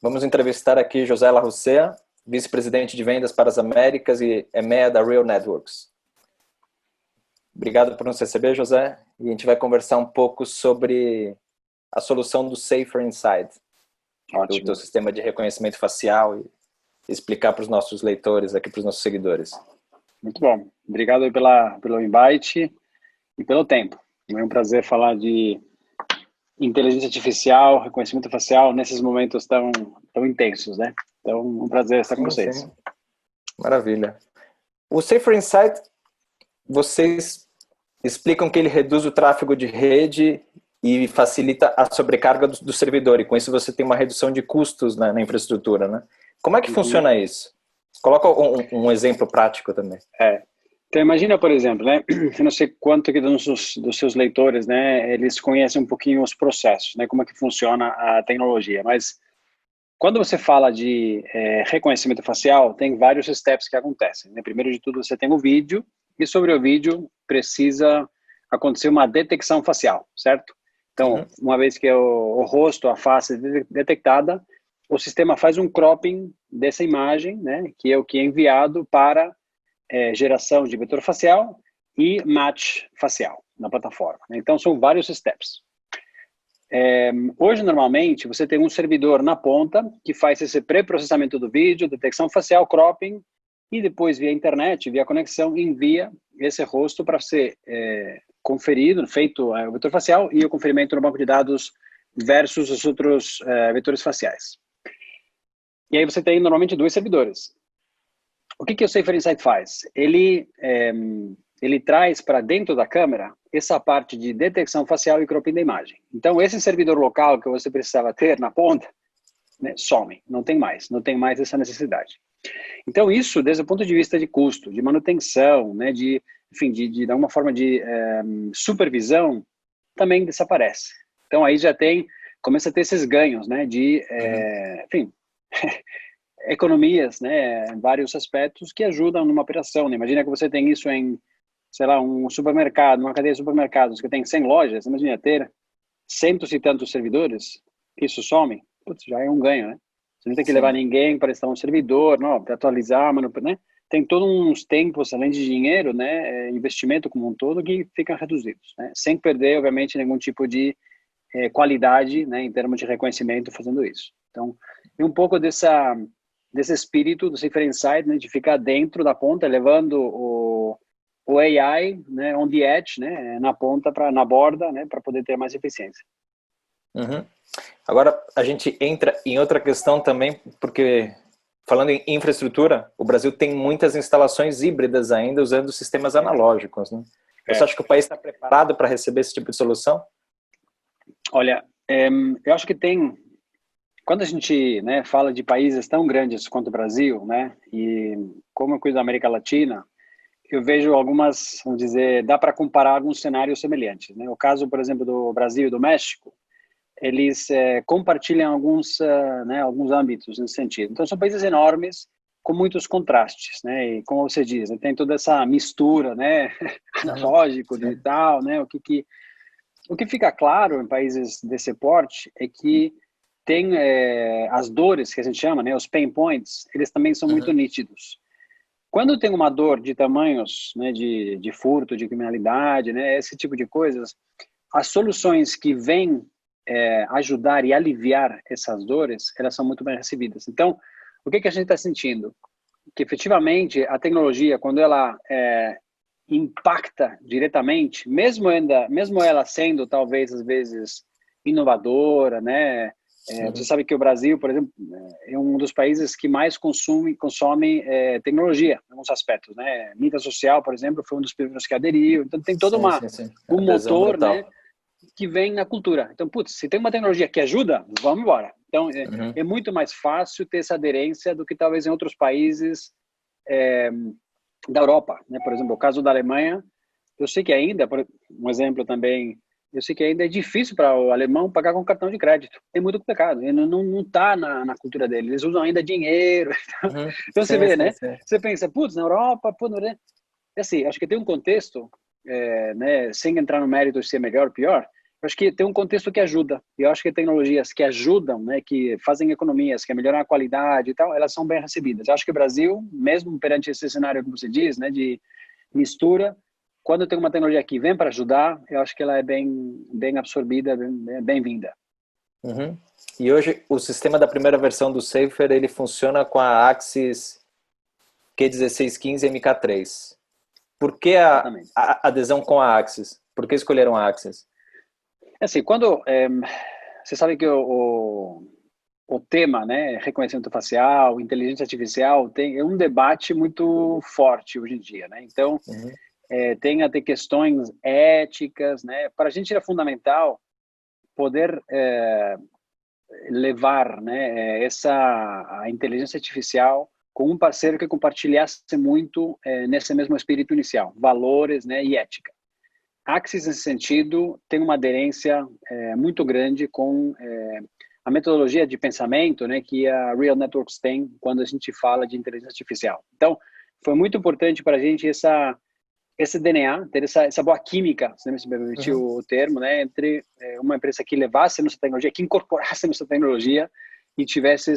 Vamos entrevistar aqui José Larrucea, vice-presidente de vendas para as Américas e EMEA da Real Networks. Obrigado por nos receber, José. E a gente vai conversar um pouco sobre a solução do Safer Inside, do teu sistema de reconhecimento facial, e explicar para os nossos leitores aqui, para os nossos seguidores. Muito bom. Obrigado pelo invite e pelo tempo. É um prazer falar de inteligência artificial, reconhecimento facial, nesses momentos tão intensos, né? Então, um prazer estar com vocês. Sim. Maravilha. O Safer Inside, vocês explicam que ele reduz o tráfego de rede e facilita a sobrecarga do servidor, e com isso você tem uma redução de custos na infraestrutura, né? Como é que funciona isso? Coloca um exemplo prático também. Então, imagina, por exemplo, né? Eu não sei quanto que dos seus leitores, né, eles conhecem um pouquinho os processos, né, como é que funciona a tecnologia, mas quando você fala de reconhecimento facial, tem vários steps que acontecem, né? Primeiro de tudo, você tem o vídeo, e sobre o vídeo precisa acontecer uma detecção facial, certo? Então, uma vez que o rosto, a face é detectada, o sistema faz um cropping dessa imagem, né, que é o que é enviado para geração de vetor facial e match facial na plataforma. Então, são vários steps. Hoje, normalmente, você tem um servidor na ponta que faz esse pré-processamento do vídeo, detecção facial, cropping, e depois, via internet, via conexão, envia esse rosto para ser conferido, feito o vetor facial e o conferimento no banco de dados versus os outros vetores faciais. E aí você tem, normalmente, dois servidores. O que o Safer Inside faz? Ele traz para dentro da câmera essa parte de detecção facial e cropping da imagem. Então, esse servidor local que você precisava ter na ponta, né, some, não tem mais essa necessidade. Então, isso, desde o ponto de vista de custo, de manutenção, né, enfim, de alguma forma de supervisão, também desaparece. Então, aí já começa a ter esses ganhos, né, enfim, economias, né, em vários aspectos que ajudam numa operação, né? Imagina que você tem isso em, sei lá, um supermercado, uma cadeia de supermercados que tem 100 lojas, imagina ter centos e tantos servidores, que isso some, putz, já é um ganho, né? Você não tem que levar ninguém para instalar um servidor, não, para atualizar, mas, né? Tem todos uns tempos, além de dinheiro, né, investimento como um todo, que ficam reduzidos, né? Sem perder, obviamente, nenhum tipo de qualidade, né, em termos de reconhecimento fazendo isso. Então, é um pouco desse espírito do Safer Inside, né, de ficar dentro da ponta, levando o AI, né, on the edge, né, na ponta, na borda, né, para poder ter mais eficiência. Agora, a gente entra em outra questão também, porque, falando em infraestrutura, o Brasil tem muitas instalações híbridas ainda, usando sistemas analógicos, né? Você acha que o país está preparado para receber esse tipo de solução? Olha, eu acho que quando a gente, né, fala de países tão grandes quanto o Brasil, né, e como eu cuido da América Latina, eu vejo algumas, vamos dizer, dá para comparar alguns cenários semelhantes, né? O caso, por exemplo, do Brasil e do México, eles compartilham alguns âmbitos nesse sentido. Então, são países enormes, com muitos contrastes, né? E como você diz, tem toda essa mistura, né, analógico, digital, né? O que fica claro em países desse porte é que tem as dores, que a gente chama, né, os pain points, eles também são muito nítidos. Quando tem uma dor de tamanhos, né, de furto, de criminalidade, né, esse tipo de coisas, as soluções que vêm ajudar e aliviar essas dores, elas são muito bem recebidas. Então, o que a gente está sentindo? Que efetivamente a tecnologia, quando ela impacta diretamente, mesmo ela sendo talvez às vezes inovadora, né? Você sabe que o Brasil, por exemplo, é um dos países que mais consome tecnologia, em alguns aspectos, né? Mídia social, por exemplo, foi um dos primeiros que aderiu. Então tem todo um motor, né, que vem na cultura. Então, putz, se tem uma tecnologia que ajuda, vamos embora. Então, é muito mais fácil ter essa aderência do que talvez em outros países da Europa, né? Por exemplo, o caso da Alemanha, eu sei que ainda, um exemplo também, eu sei que ainda é difícil para o alemão pagar com cartão de crédito. É muito complicado. Ele não tá na cultura dele. Eles usam ainda dinheiro. Então você vê, né? Você pensa, putz, na Europa, pô, não é? Assim, acho que tem um contexto, né? Sem entrar no mérito de ser melhor ou pior, acho que tem um contexto que ajuda. Eu acho que tecnologias que ajudam, né, que fazem economias, que melhoram a qualidade e tal, elas são bem recebidas. Eu acho que o Brasil, mesmo perante esse cenário que você diz, né, de mistura, quando tem uma tecnologia que vem para ajudar, eu acho que ela é bem absorvida, bem-vinda. Uhum. E hoje o sistema da primeira versão do Safer ele funciona com a Axis Q1615 MK3. Por que Exatamente. a adesão com a Axis? Por que escolheram a Axis? Assim, você sabe que o tema, né, reconhecimento facial, inteligência artificial, é um debate muito forte hoje em dia, né? Então, Uhum. tem até questões éticas, né? Para a gente é fundamental poder levar, né, a inteligência artificial com um parceiro que compartilhasse muito nesse mesmo espírito inicial, valores, né, e ética. Axis, nesse sentido, tem uma aderência muito grande com a metodologia de pensamento, né, que a Real Networks tem quando a gente fala de inteligência artificial. Então, foi muito importante para a gente esse DNA, ter essa boa química, se me permitir Uhum. o termo, né, entre uma empresa que levasse nossa tecnologia, que incorporasse nossa tecnologia e tivesse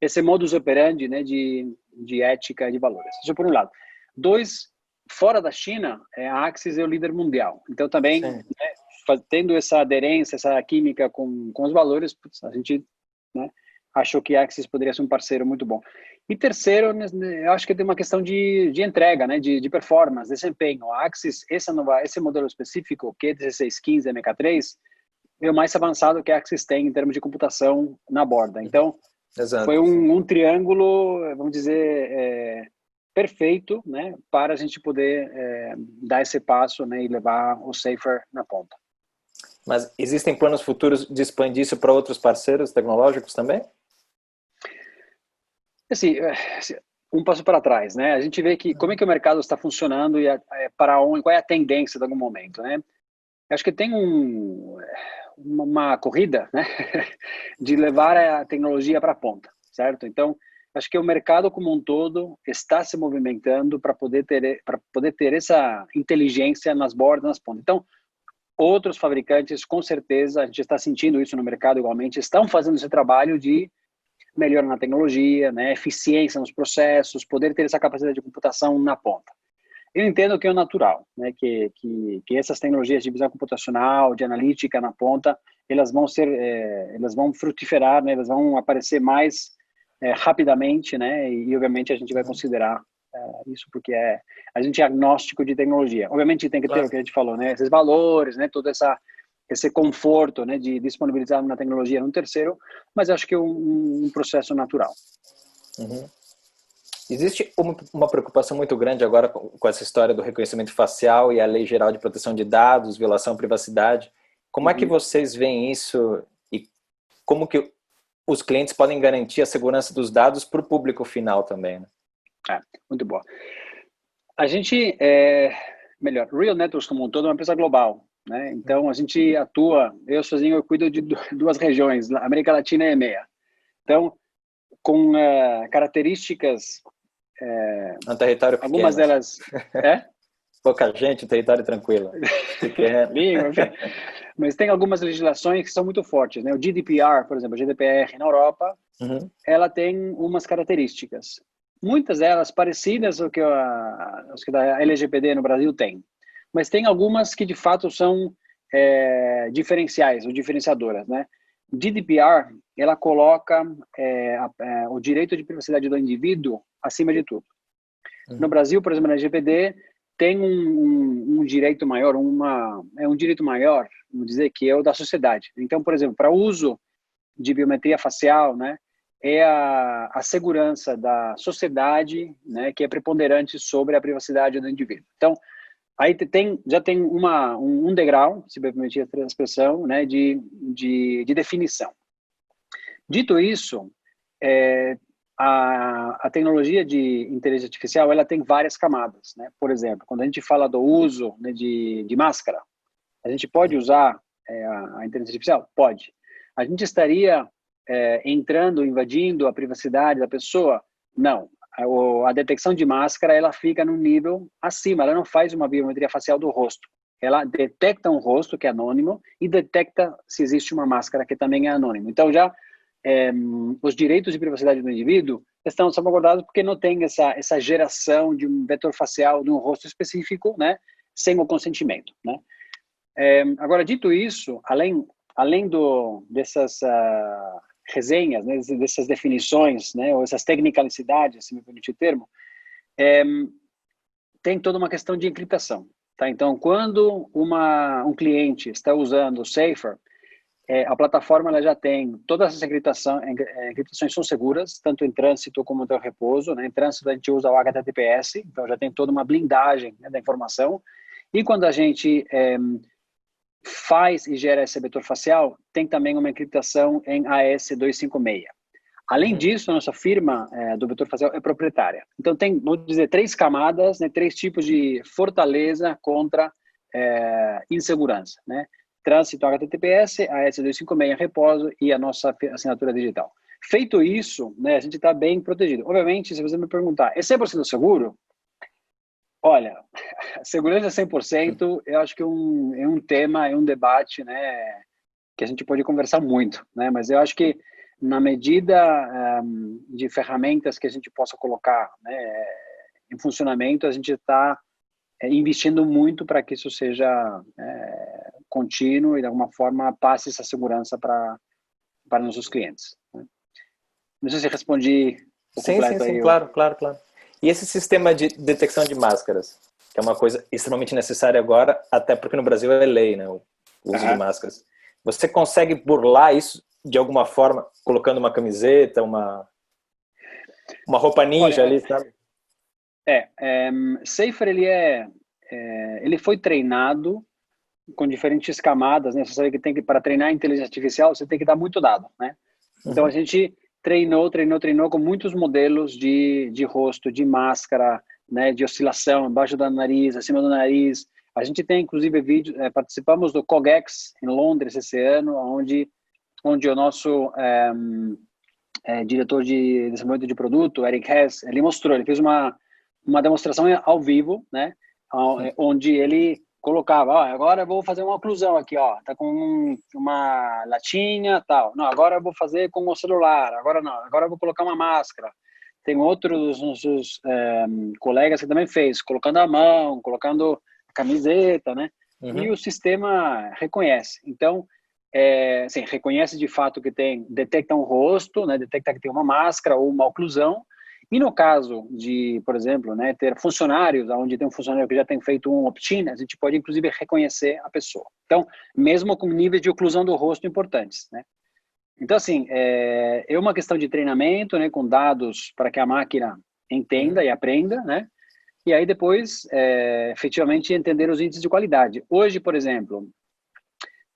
esse modus operandi, né, de ética e de valores. Isso por um lado. Dois, fora da China, a Axis é o líder mundial. Então também, Sim. né, tendo essa aderência, essa química com os valores, a gente, né, achou que a Axis poderia ser um parceiro muito bom. E terceiro, eu acho que tem uma questão de entrega, né, de performance, desempenho. A Axis, esse modelo específico, que é 1615 MK3, é o mais avançado que a Axis tem em termos de computação na borda. Então, foi Exato. um triângulo, vamos dizer, perfeito, né, para a gente poder dar esse passo, né, e levar o Safer na ponta. Mas existem planos futuros de expandir isso para outros parceiros tecnológicos também? Assim, um passo para trás, né? A gente vê que como é que o mercado está funcionando e para onde, qual é a tendência de algum momento, né? Acho que tem uma corrida, né, de levar a tecnologia para a ponta, certo? Então, acho que o mercado como um todo está se movimentando para poder ter essa inteligência nas bordas, nas pontas. Então, outros fabricantes, com certeza, a gente está sentindo isso no mercado igualmente, estão fazendo esse trabalho de melhora na tecnologia, né, eficiência nos processos, poder ter essa capacidade de computação na ponta. Eu entendo que é o natural, né, que essas tecnologias de visão computacional, de analítica na ponta, elas vão frutificar, né, elas vão aparecer mais rapidamente, né, e obviamente a gente vai considerar isso porque a gente é agnóstico de tecnologia. Obviamente tem que ter o Claro. que a gente falou, né, esses valores, né, todo esse conforto, né, de disponibilizar uma tecnologia num terceiro, mas acho que é um processo natural. Uhum. Existe uma preocupação muito grande agora com essa história do reconhecimento facial e a Lei Geral de Proteção de Dados, violação à privacidade. Como é que Uhum. vocês veem isso e como que os clientes podem garantir a segurança dos dados para o público final também, né? Muito boa. A gente, melhor, Real Networks como um todo é uma empresa global, né? Então a gente atua, eu sozinho eu cuido de duas regiões, América Latina e EMEA. Então, com características, É um território algumas pequeno, assim. delas, é? Pouca gente, um território tranquilo. Pequeno. Língua, enfim. Mas tem algumas legislações que são muito fortes, né? O GDPR, por exemplo, a GDPR na Europa, Uhum. ela tem umas características. Muitas delas parecidas ao que a LGPD no Brasil tem. Mas tem algumas que, de fato, são diferenciais ou diferenciadoras, né? GDPR, ela coloca o direito de privacidade do indivíduo acima de tudo. No Uhum. Brasil, por exemplo, na LGPD, tem um direito maior, um direito maior, vamos dizer, que é o da sociedade. Então, por exemplo, para uso de biometria facial, né, é a segurança da sociedade, né, que é preponderante sobre a privacidade do indivíduo. Então, aí já tem um degrau, se me permitir a expressão, né, de definição. Dito isso, a tecnologia de inteligência artificial ela tem várias camadas, né? Por exemplo, quando a gente fala do uso, né, de máscara, a gente pode usar a inteligência artificial? Pode. A gente estaria entrando, invadindo a privacidade da pessoa? Não. A detecção de máscara ela fica num nível acima, ela não faz uma biometria facial do rosto. ela detecta um rosto que é anônimo e detecta se existe uma máscara que também é anônimo. Então, já os direitos de privacidade do indivíduo estão salvaguardados porque não tem essa geração de um vetor facial de um rosto específico, né, sem o consentimento, né? Agora, dito isso, além dessas resenhas, né, dessas definições, né, ou essas tecnicalidades, se me permite o termo, tem toda uma questão de encriptação, tá? Então, quando um cliente está usando o Safer, a plataforma ela já tem todas essas encriptações são seguras, tanto em trânsito como em repouso, né? Em trânsito a gente usa o HTTPS, então já tem toda uma blindagem, né, da informação. E quando a gente faz e gera esse vetor facial, tem também uma encriptação em AES-256. Além disso, a nossa firma do vetor facial é proprietária. Então tem, vamos dizer, 3 camadas, né, 3 tipos de fortaleza contra insegurança, né? Trânsito HTTPS, AES-256 repouso e a nossa assinatura digital. Feito isso, né, a gente está bem protegido. Obviamente, se você me perguntar, é 100% seguro? Olha, segurança 100%, eu acho que é um tema, é um debate, né, que a gente pode conversar muito, né? Mas eu acho que na medida de ferramentas que a gente possa colocar, né, em funcionamento, a gente está investindo muito para que isso seja contínuo e de alguma forma passe essa segurança para nossos clientes, né? Não sei se respondi o Sim, sim, completo sim, aí. claro, claro, claro. E esse sistema de detecção de máscaras, que é uma coisa extremamente necessária agora, até porque no Brasil é lei, né, o uso de máscaras. Você consegue burlar isso de alguma forma, colocando uma camiseta, uma roupa ninja Olha, ali, sabe? Safer ele foi treinado com diferentes camadas, né? Você sabe que para treinar a inteligência artificial, você tem que dar muito dado, né? Então a gente treinou com muitos modelos de rosto, de máscara, né? De oscilação embaixo do nariz, acima do nariz. A gente tem inclusive vídeo, participamos do COGEX em Londres esse ano, onde o nosso diretor de desenvolvimento de produto, Eric Hess, ele fez uma demonstração ao vivo, né? Onde ele colocava, ó, agora eu vou fazer uma oclusão aqui, ó, tá com uma latinha, tal. Não, agora eu vou fazer com o celular, agora não, agora eu vou colocar uma máscara. Tem outros nossos colegas que também fez, colocando a mão, colocando a camiseta, né? E o sistema reconhece. Então, assim, reconhece de fato que detecta um rosto, né? Detecta que tem uma máscara ou uma oclusão. E no caso de, por exemplo, né, ter funcionários, onde tem um funcionário que já tem feito um opt-in, a gente pode, inclusive, reconhecer a pessoa. Então, mesmo com níveis de oclusão do rosto importantes, né? Então, assim, é uma questão de treinamento, né, com dados para que a máquina entenda e aprenda, né? E aí depois, efetivamente, entender os índices de qualidade. Hoje, por exemplo,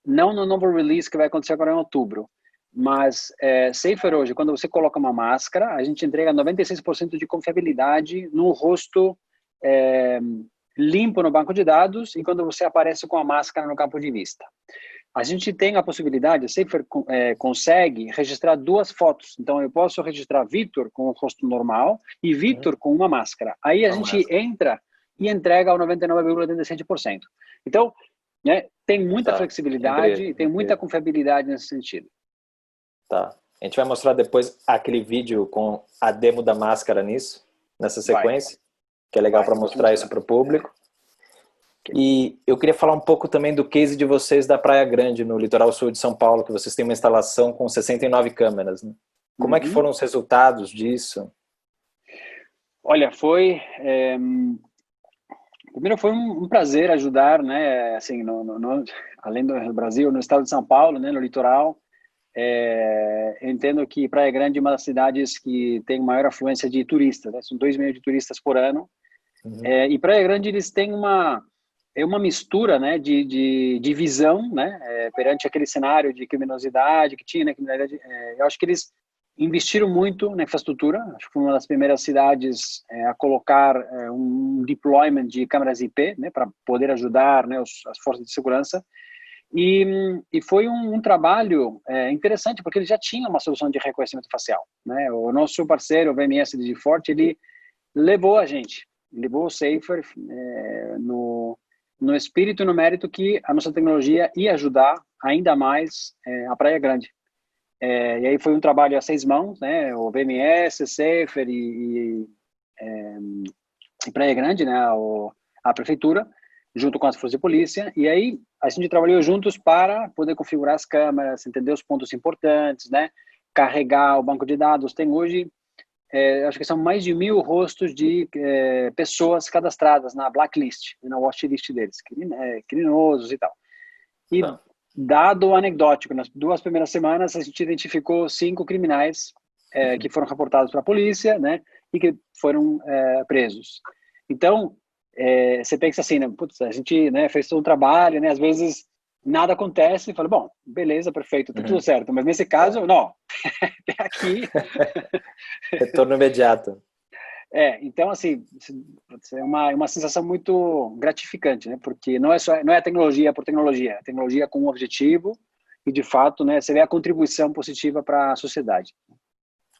não no novo release que vai acontecer agora em outubro, mas Safer hoje, quando você coloca uma máscara, a gente entrega 96% de confiabilidade no rosto limpo no banco de dados e quando você aparece com a máscara no campo de vista. A gente tem a possibilidade, a Safer consegue registrar 2 fotos. Então, eu posso registrar Vitor com o rosto normal e Vitor com uma máscara. Aí a gente entra e entrega ao 99,87%. Então, né, tem muita flexibilidade, tem muita confiabilidade nesse sentido. Tá. A gente vai mostrar depois aquele vídeo com a demo da máscara nessa sequência, que é legal para mostrar isso para o público. E eu queria falar um pouco também do case de vocês da Praia Grande, no litoral sul de São Paulo, que vocês têm uma instalação com 69 câmeras, né? Como é que foram os resultados disso? Olha, primeiro foi um prazer ajudar, né, assim, além do Brasil, no estado de São Paulo, né, no litoral. Entendo que Praia Grande é uma das cidades que tem maior afluência de turistas, né? São 2 milhões de turistas por ano. E Praia Grande, eles têm uma mistura, né, de visão, né, perante aquele cenário de criminosidade que tinha, né, criminalidade. Eu acho que eles investiram muito na infraestrutura. Acho que foi uma das primeiras cidades a colocar um deployment de câmeras IP, né, para poder ajudar, né, as forças de segurança. E foi um trabalho interessante, porque ele já tinha uma solução de reconhecimento facial, né? O nosso parceiro, o VMS de Forte, ele levou a gente, levou o Safer no no espírito e no mérito que a nossa tecnologia ia ajudar ainda mais a Praia Grande. E aí foi um trabalho a 6 mãos, né? O VMS, Safer e Praia Grande, né? A prefeitura, junto com as forças de polícia. E aí a gente trabalhou juntos para poder configurar as câmeras, entender os pontos importantes, né? Carregar o banco de dados. Tem hoje, acho que são mais de 1.000 rostos de pessoas cadastradas na blacklist, na watchlist deles, criminosos e tal. E dado anedótico, nas 2 primeiras semanas a gente identificou 5 criminais que foram reportados para a polícia, né, e que foram presos. Então, você pensa assim, né, putz, a gente, né, fez todo um trabalho, né, às vezes nada acontece e fala, bom, beleza, perfeito, tá tudo certo, mas nesse caso, não, até aqui... Retorno imediato. Então, assim, é uma sensação muito gratificante, né? Porque não é a tecnologia por tecnologia, é a tecnologia com um objetivo e, de fato, né, você vê a contribuição positiva para a sociedade.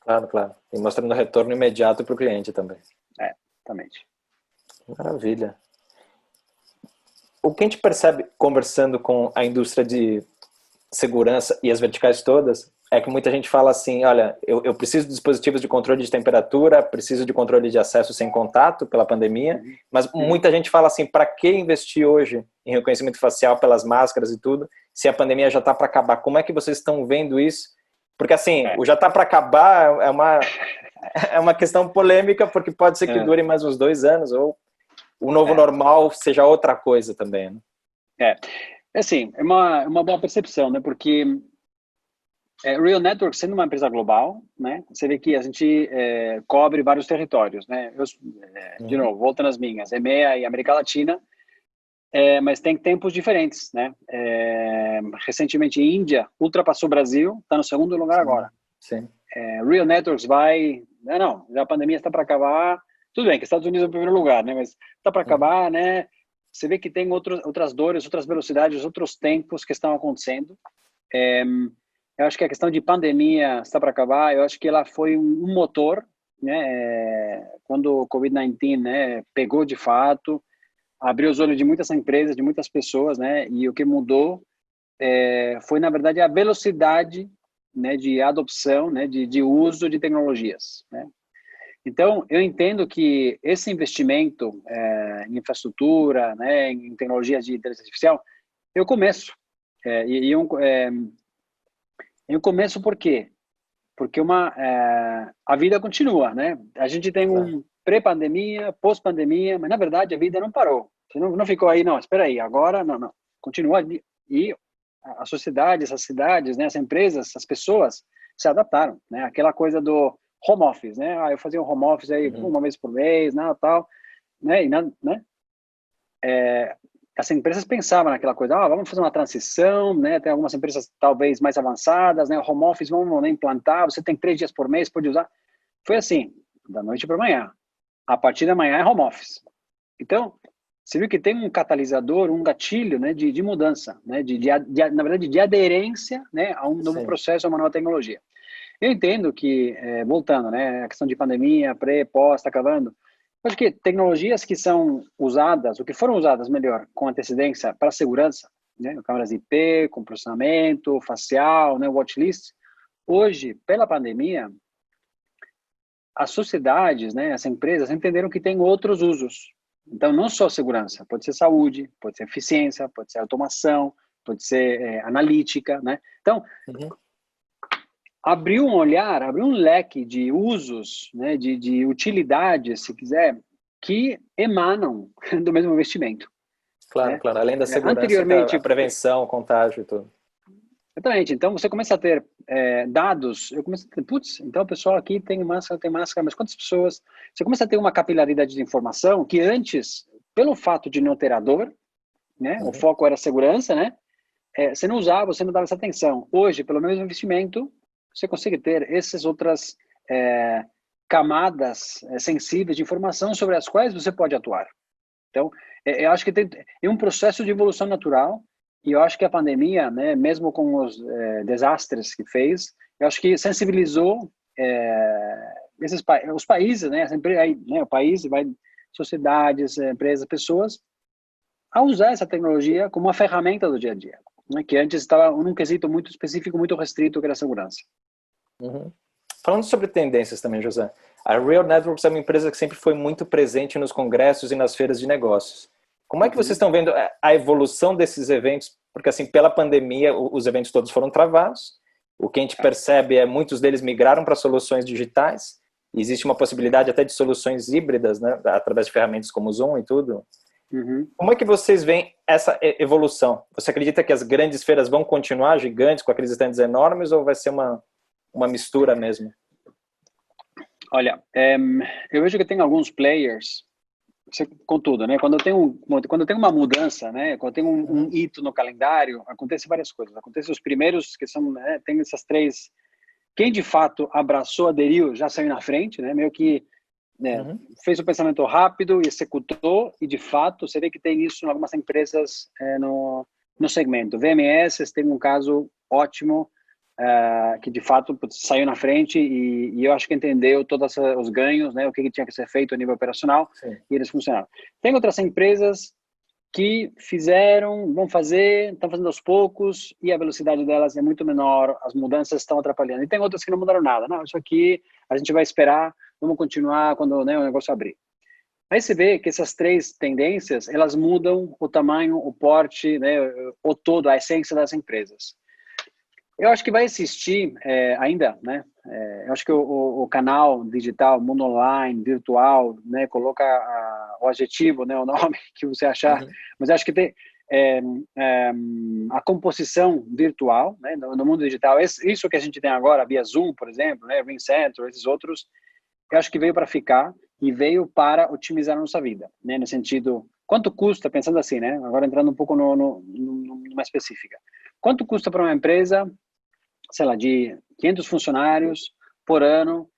Claro, claro. E mostrando retorno imediato para o cliente também. Exatamente. Maravilha. O que a gente percebe conversando com a indústria de segurança e as verticais todas é que muita gente fala assim, olha, eu preciso de dispositivos de controle de temperatura, preciso de controle de acesso sem contato pela pandemia, mas muita gente fala assim, para que investir hoje em reconhecimento facial pelas máscaras e tudo, se a pandemia já está para acabar? Como é que vocês estão vendo isso? Porque assim, o já está para acabar é uma questão polêmica, porque pode ser que dure mais uns 2 anos, ou o novo normal seja outra coisa também, né? Assim, é uma boa percepção, né? Porque Real Networks, sendo uma empresa global, né? Você vê que a gente cobre vários territórios, né? De novo, voltando às minhas, EMEA e América Latina, mas tem tempos diferentes, né? Recentemente, a Índia ultrapassou o Brasil, está no 2º lugar agora. Sim. Real Networks vai... Não, já a pandemia está para acabar. Tudo bem que Estados Unidos é o primeiro lugar, né? Mas está para acabar, né? Você vê que tem outras dores, outras velocidades, outros tempos que estão acontecendo. Eu acho que a questão de pandemia está para acabar. Eu acho que ela foi um motor, né? Quando o COVID-19, né, pegou de fato, abriu os olhos de muitas empresas, de muitas pessoas, né? E o que mudou foi, na verdade, a velocidade, né, de adopção, né, de uso de tecnologias, né? Então, eu entendo que esse investimento em infraestrutura, né, em tecnologias de inteligência artificial, eu começo. Eu começo por quê? Porque a vida continua, né? A gente tem um pré-pandemia, pós-pandemia, mas na verdade a vida não parou. Você não ficou aí, não, espera aí, agora não. Continua e a sociedade, essas cidades, né, as empresas, as pessoas se adaptaram, né? Aquela coisa do home office, né? Eu fazia um home office aí 1 vez por mês, né, tal, né? As empresas pensavam naquela coisa, vamos fazer uma transição, né? Tem algumas empresas talvez mais avançadas, né? Home office, vamos implantar, você tem 3 dias por mês, pode usar. Foi assim, da noite para amanhã. A partir da manhã é home office. Então, você viu que tem um catalisador, um gatilho, né, de mudança, né? Na verdade, de aderência, né, a um novo processo, a uma nova tecnologia. Eu entendo que, voltando, né, a questão de pandemia, pré, pós, está acabando. Eu acho que tecnologias que são usadas, ou que foram usadas, melhor, com antecedência para segurança, né, câmeras IP, com processamento facial, né, watchlist, hoje, pela pandemia, as sociedades, né, as empresas entenderam que tem outros usos. Então, não só segurança, pode ser saúde, pode ser eficiência, pode ser automação, pode ser analítica, né? Então, abriu um olhar, abriu um leque de usos, né, de utilidades, se quiser, que emanam do mesmo investimento. Claro, né? claro. Além da segurança, anteriormente, a prevenção, o contágio e tudo. Exatamente. Então, você começa a ter dados, eu começo a ter, putz, então o pessoal aqui tem máscara, mas quantas pessoas? Você começa a ter uma capilaridade de informação que antes, pelo fato de não ter a dor, né, o foco era a segurança, né, você não usava, você não dava essa atenção. Hoje, pelo mesmo investimento, você consegue ter essas outras camadas sensíveis de informação sobre as quais você pode atuar. Então, eu acho que é um processo de evolução natural. E eu acho que a pandemia, né, mesmo com os desastres que fez, eu acho que sensibilizou os países, né, o país, sociedades, empresas, pessoas, a usar essa tecnologia como uma ferramenta do dia a dia, né? Que antes estava num quesito muito específico, muito restrito, que era a segurança. Uhum. Falando sobre tendências também, José, a Real Networks é uma empresa que sempre foi muito presente nos congressos e nas feiras de negócios. Como é que vocês estão vendo a evolução desses eventos? Porque, assim, pela pandemia, os eventos todos foram travados. O que a gente percebe é muitos deles migraram para soluções digitais. Existe uma possibilidade até de soluções híbridas, né, através de ferramentas como o Zoom e tudo. Como é que vocês veem essa evolução? Você acredita que as grandes feiras vão continuar gigantes, com aqueles estandes enormes, ou vai ser uma mistura mesmo? Olha, eu vejo que tem alguns players, contudo, né? Quando tem uma mudança, né? Quando tem um hito no calendário, acontece várias coisas. Acontece os primeiros que são, né, tem essas três. Quem de fato abraçou, aderiu, já saiu na frente, né? Meio que, né, fez o pensamento rápido e executou, e de fato você vê que tem isso em algumas empresas no segmento. VMS tem um caso ótimo, que de fato saiu na frente e eu acho que entendeu todos os ganhos, né, o que tinha que ser feito a nível operacional. Sim. E eles funcionaram. Tem outras empresas que vão fazer, estão fazendo aos poucos e a velocidade delas é muito menor, as mudanças estão atrapalhando. E tem outras que não mudaram nada. Não, isso aqui a gente vai esperar, vamos continuar quando, né, o negócio abrir. Aí você vê que essas três tendências, elas mudam o tamanho, o porte, né, o todo, a essência das empresas. Eu acho que vai existir ainda, né? Eu acho que o canal digital, mundo online, virtual, né? Coloca o adjetivo, né? O nome que você achar. Mas eu acho que tem a composição virtual, né? No mundo digital, isso que a gente tem agora via Zoom, por exemplo, né? RingCentral, esses outros, eu acho que veio para ficar e veio para otimizar a nossa vida, né? No sentido, quanto custa, pensando assim, né? Agora entrando um pouco numa específica. Quanto custa para uma empresa, sei lá, de 500 funcionários por ano,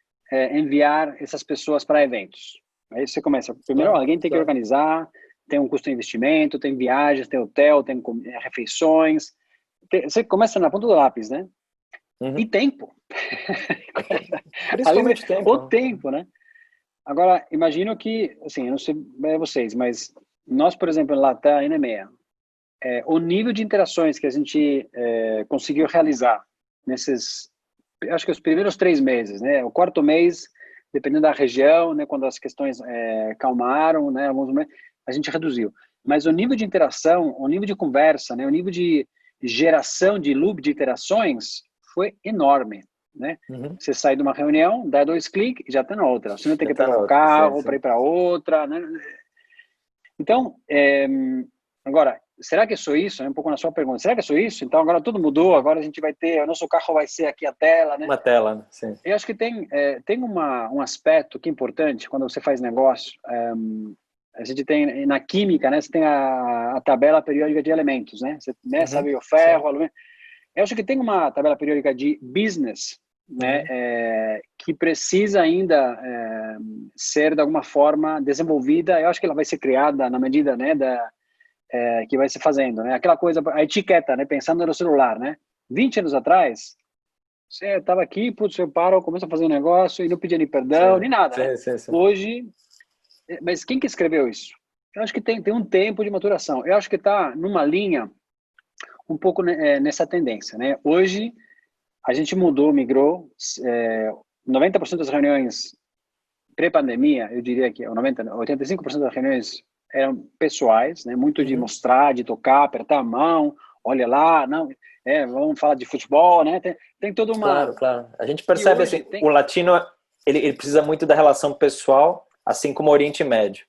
enviar essas pessoas para eventos? Aí você começa, primeiro alguém tem que organizar, tem um custo de investimento, tem viagens, tem hotel, tem refeições, você começa na ponta do lápis, né? E tempo. Principalmente tempo. O tempo, né? Agora, imagino que, assim, eu não sei vocês, mas nós, por exemplo, em Latam e na EMEA, o nível de interações que a gente conseguiu realizar nesses, acho que os primeiros 3 meses, né? O quarto mês, dependendo da região, né? Quando as questões calmaram, né? Alguns meses, a gente reduziu. Mas o nível de interação, o nível de conversa, né? O nível de geração de loop de interações foi enorme, né? Você sai de uma reunião, dá 2 cliques e já está na outra. Você não tem que pegar o carro para ir para outra, né? Então, agora, será que é só isso? É um pouco na sua pergunta. Será que é só isso? Então agora tudo mudou, agora a gente vai ter, o nosso carro vai ser aqui a tela, né? Uma tela, sim. Eu acho que tem um aspecto que é importante quando você faz negócio. A gente tem, na química, né? Você tem a tabela periódica de elementos, né? Você sabe o ferro, o alumínio. Eu acho que tem uma tabela periódica de business, né? Que precisa ainda ser, de alguma forma, desenvolvida. Eu acho que ela vai ser criada na medida, né, que vai se fazendo, né? Aquela coisa, a etiqueta, né? Pensando no celular, né? 20 anos atrás, você estava aqui, putz, eu paro, começo a fazer um negócio e não pedia nem perdão, nem nada, né? Sim. Hoje, mas quem que escreveu isso? Eu acho que tem um tempo de maturação. Eu acho que está numa linha um pouco nessa tendência, né? Hoje, a gente migrou, 90% das reuniões pré-pandemia, eu diria que 85% das reuniões eram pessoais, né? Muito de mostrar, de tocar, apertar a mão, olha lá, não, vamos falar de futebol, né? Tem toda uma... Claro. A gente percebe assim, o latino, ele precisa muito da relação pessoal, assim como o Oriente Médio.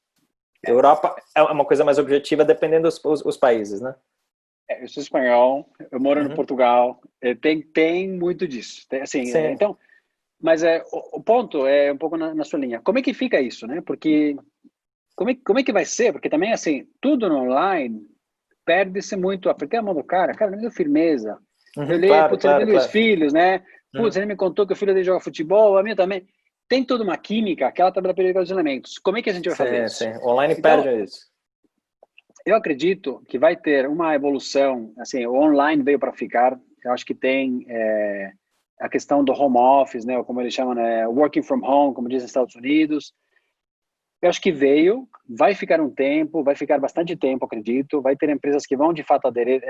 A Europa é uma coisa mais objetiva, dependendo dos países, né? Eu sou espanhol, eu moro no Portugal, tem muito disso. Então, mas o ponto é um pouco na sua linha. Como é que fica isso, né? Porque como é que vai ser? Porque também, assim, tudo no online perde-se muito. Apertei a mão do cara me deu firmeza. Eu li, ele viu os filhos, né? Ele me contou que o filho dele joga futebol, a minha também. Tem toda uma química, aquela tabela periódica dos elementos. Como é que a gente vai fazer isso? Sim. Online então, perde isso. Eu acredito que vai ter uma evolução, assim, o online veio para ficar. Eu acho que tem a questão do home office, né, ou como eles chamam, working from home, como dizem nos Estados Unidos. Eu acho que veio, vai ficar um tempo, vai ficar bastante tempo, acredito. Vai ter empresas que vão, de fato, aderir,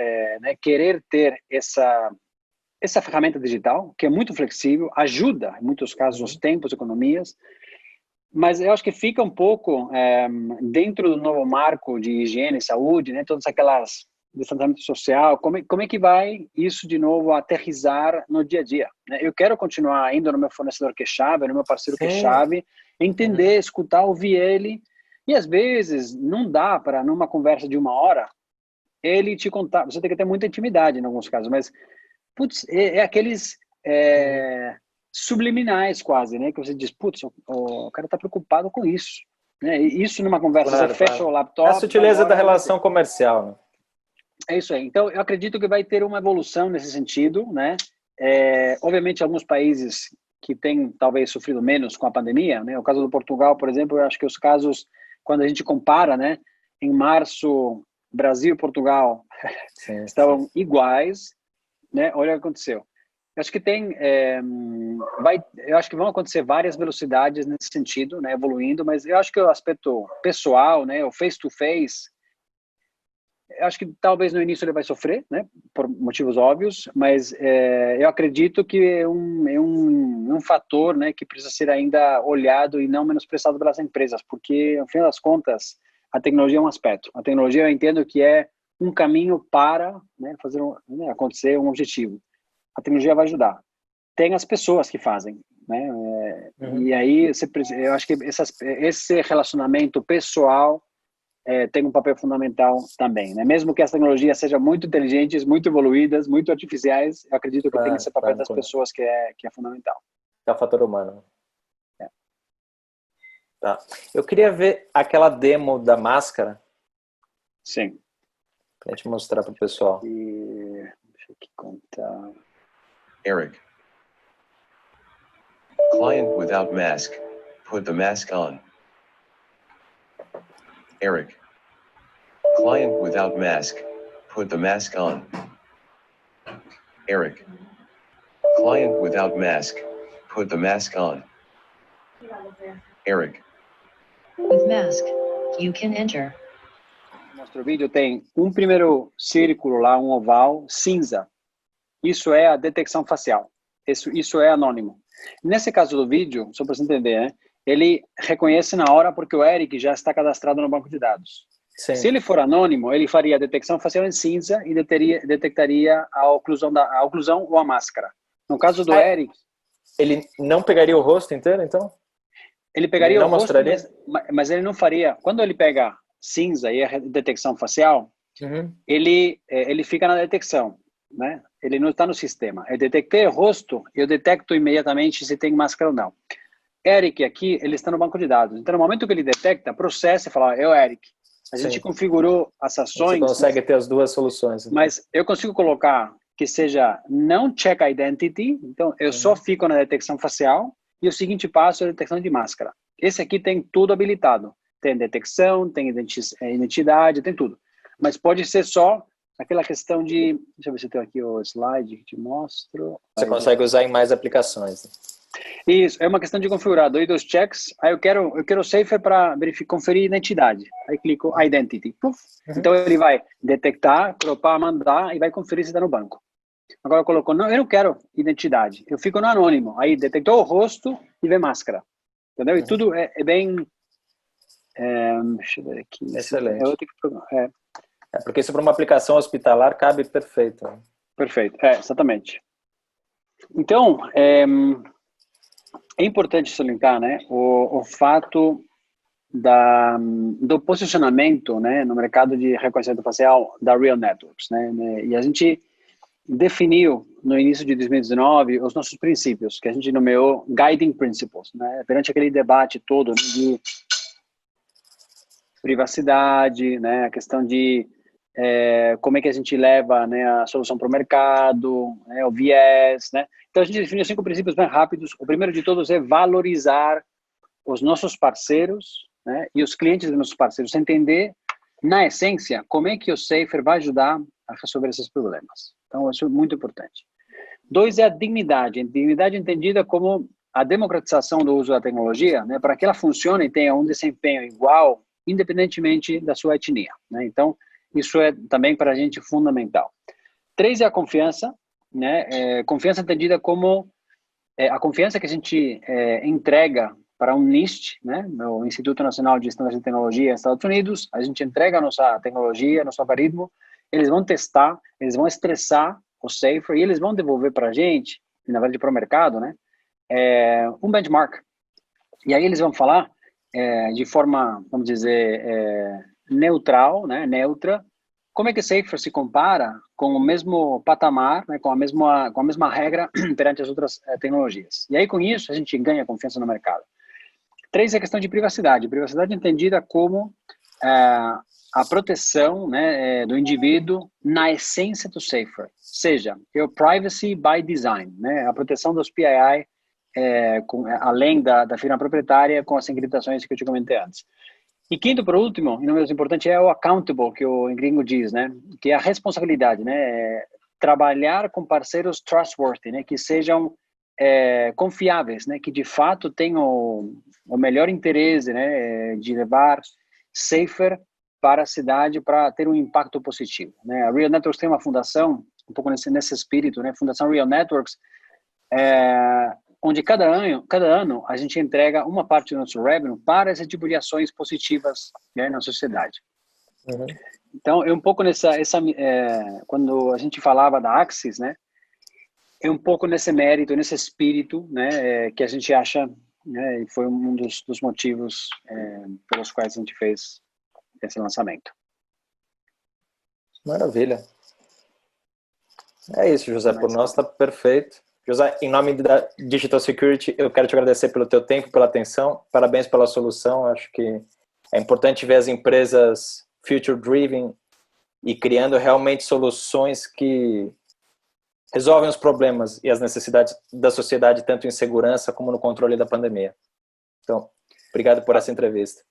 né, querer ter essa ferramenta digital, que é muito flexível, ajuda, em muitos casos, os tempos, economias, mas eu acho que fica um pouco dentro do novo marco de higiene e saúde, né, todas aquelas distanciamento social, como é que vai isso de novo aterrissar no dia a dia, né? Eu quero continuar indo no meu fornecedor que é chave, no meu parceiro que é chave, entender, escutar, ouvir ele, e às vezes não dá para, numa conversa de 1 hora, ele te contar, você tem que ter muita intimidade em alguns casos, mas putz, aqueles subliminais quase, né? Que você diz, putz, o cara tá preocupado com isso, né? E isso numa conversa, Claro, você fecha o claro. É a laptop, vai sutileza da embora, relação comercial, né? é isso aí. Então, eu acredito que vai ter uma evolução nesse sentido, né? Obviamente, alguns países que têm talvez sofrido menos com a pandemia, né? O caso do Portugal, por exemplo, eu acho que os casos, quando a gente compara, né? Em março, Brasil e Portugal Sim, sim. estavam iguais, né? Olha o que aconteceu. Eu acho que eu acho que vão acontecer várias velocidades nesse sentido, né? Evoluindo, mas eu acho que o aspecto pessoal, né? O face to face, eu acho que talvez no início ele vai sofrer, né, por motivos óbvios, mas eu acredito que é um fator, né, que precisa ser ainda olhado e não menosprezado pelas empresas, porque, no fim das contas, a tecnologia é um aspecto. A tecnologia eu entendo que é um caminho para, né, fazer acontecer um objetivo. A tecnologia vai ajudar. Tem as pessoas que fazem, né, e aí eu acho que esse relacionamento pessoal tem um papel fundamental também, né? Mesmo que as tecnologias sejam muito inteligentes, muito evoluídas, muito artificiais, eu acredito que tem Claro, esse papel claro, das claro. pessoas que é fundamental. É o fator humano. É. Tá. Eu queria ver aquela demo da máscara Sim. pra gente mostrar pro pessoal. Deixa eu aqui contar. Eric. Client without mask. Put the mask on. Eric. Client without mask. Put the mask on. Eric. Client without mask. Put the mask on. Eric. With mask, you can enter. Mostra o vídeo, tem um primeiro círculo lá, um oval cinza. Isso é a detecção facial. Isso é anônimo. Nesse caso do vídeo, só para você entender, né? Ele reconhece na hora porque o Eric já está cadastrado no banco de dados. Sim. Se ele for anônimo, ele faria a detecção facial em cinza e detectaria a oclusão ou a máscara. No caso do Eric, Ele não pegaria o rosto inteiro, então? ele pegaria Ele não o rosto, mostraria? mas ele não faria. Quando ele pega cinza e a detecção facial, ele fica na detecção, né? Ele não está no sistema. Eu detectei o rosto, eu detecto imediatamente se tem máscara ou não. Eric aqui, ele está no banco de dados. Então, no momento que ele detecta, processa e fala, é o Eric. A gente configurou as ações. Você consegue ter as duas soluções. Então. Mas eu consigo colocar que seja não check identity, então eu só fico na detecção facial, e o seguinte passo é a detecção de máscara. Esse aqui tem tudo habilitado. Tem detecção, tem identidade, tem tudo. Mas pode ser só aquela questão de... Deixa eu ver se eu tenho aqui o slide que te mostro. Você consegue usar em mais aplicações. Isso, é uma questão de configurar dois checks. Aí eu quero o Safer para conferir identidade. Aí clico Identity. Então ele vai detectar, cropar, mandar e vai conferir se está no banco. Agora colocou, não, eu não quero identidade. Eu fico no anônimo. Aí detectou o rosto e vê máscara. Entendeu? E tudo é bem... deixa eu ver aqui. Excelente. É porque isso para uma aplicação hospitalar cabe perfeito. Né? Perfeito, exatamente. Então, é importante salientar, né, o fato do posicionamento, né, no mercado de reconhecimento facial da Real Networks, né, e a gente definiu no início de 2019 os nossos princípios, que a gente nomeou Guiding Principles, né, perante aquele debate todo, né, de privacidade, né, a questão de como é que a gente leva, né, a solução para o mercado, né, o viés, né. Então a gente definiu 5 princípios bem rápidos. O primeiro de todos é valorizar os nossos parceiros, né, e os clientes dos nossos parceiros, entender na essência como é que o Safer vai ajudar a resolver esses problemas. Então isso é muito importante. 2 é a dignidade entendida como a democratização do uso da tecnologia, né, para que ela funcione e tenha um desempenho igual, independentemente da sua etnia, né? Então, isso é também para a gente fundamental. 3 é a confiança, né? Confiança entendida como a confiança que a gente entrega para um NIST, né, o Instituto Nacional de Estándares de Tecnologia nos Estados Unidos. A gente entrega a nossa tecnologia, nosso algoritmo, eles vão testar, eles vão estressar o Safer e eles vão devolver para a gente, na verdade para o mercado, né, um benchmark. E aí eles vão falar de forma, vamos dizer, neutral, né, neutra, como é que o Safer se compara com o mesmo patamar, né, com a mesma regra perante as outras tecnologias. E aí, com isso, a gente ganha confiança no mercado. 3 é a questão de privacidade. Privacidade entendida como a proteção, né, do indivíduo na essência do Safer. Seja, o privacy by design, né, a proteção dos PII, além da firma proprietária, com as encriptações que eu te comentei antes. E quinto, por último, e não menos importante, é o accountable, que o gringo diz, né? Que é a responsabilidade, né? Trabalhar com parceiros trustworthy, né? Que sejam confiáveis, né? Que de fato tenham o melhor interesse, né? De levar Safer para a cidade para ter um impacto positivo, né? A Real Networks tem uma fundação, um pouco nesse espírito, né? Fundação Real Networks, onde cada ano a gente entrega uma parte do nosso revenue para esse tipo de ações positivas, né, na sociedade. Uhum. Então, é um pouco quando a gente falava da Axis, né, é um pouco nesse mérito, nesse espírito, né, que a gente acha, né, e foi um dos motivos pelos quais a gente fez esse lançamento. Maravilha. É isso, José, por nós está perfeito. José, em nome da Digital Security, eu quero te agradecer pelo teu tempo, pela atenção, parabéns pela solução. Acho que é importante ver as empresas future-driven e criando realmente soluções que resolvem os problemas e as necessidades da sociedade, tanto em segurança como no controle da pandemia. Então, obrigado por essa entrevista.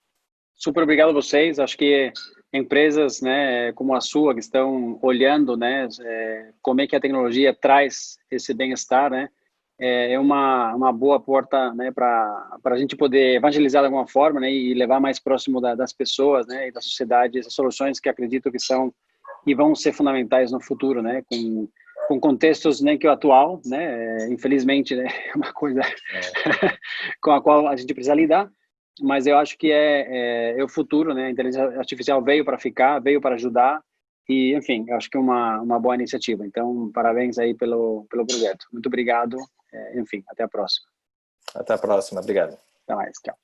Super obrigado a vocês. Acho que empresas, né, como a sua, que estão olhando, né, como é que a tecnologia traz esse bem-estar, né, é uma boa porta, né, para a gente poder evangelizar de alguma forma, né, e levar mais próximo das pessoas, né, e da sociedade essas soluções que acredito que são e vão ser fundamentais no futuro, né, com contextos, né, que o atual, né, infelizmente, né, é uma coisa com a qual a gente precisa lidar. Mas eu acho que é o futuro, né? A inteligência artificial veio para ficar, veio para ajudar e, enfim, eu acho que é uma boa iniciativa. Então, parabéns aí pelo projeto. Muito obrigado. Enfim, até a próxima. Até a próxima. Obrigado. Até mais. Tchau.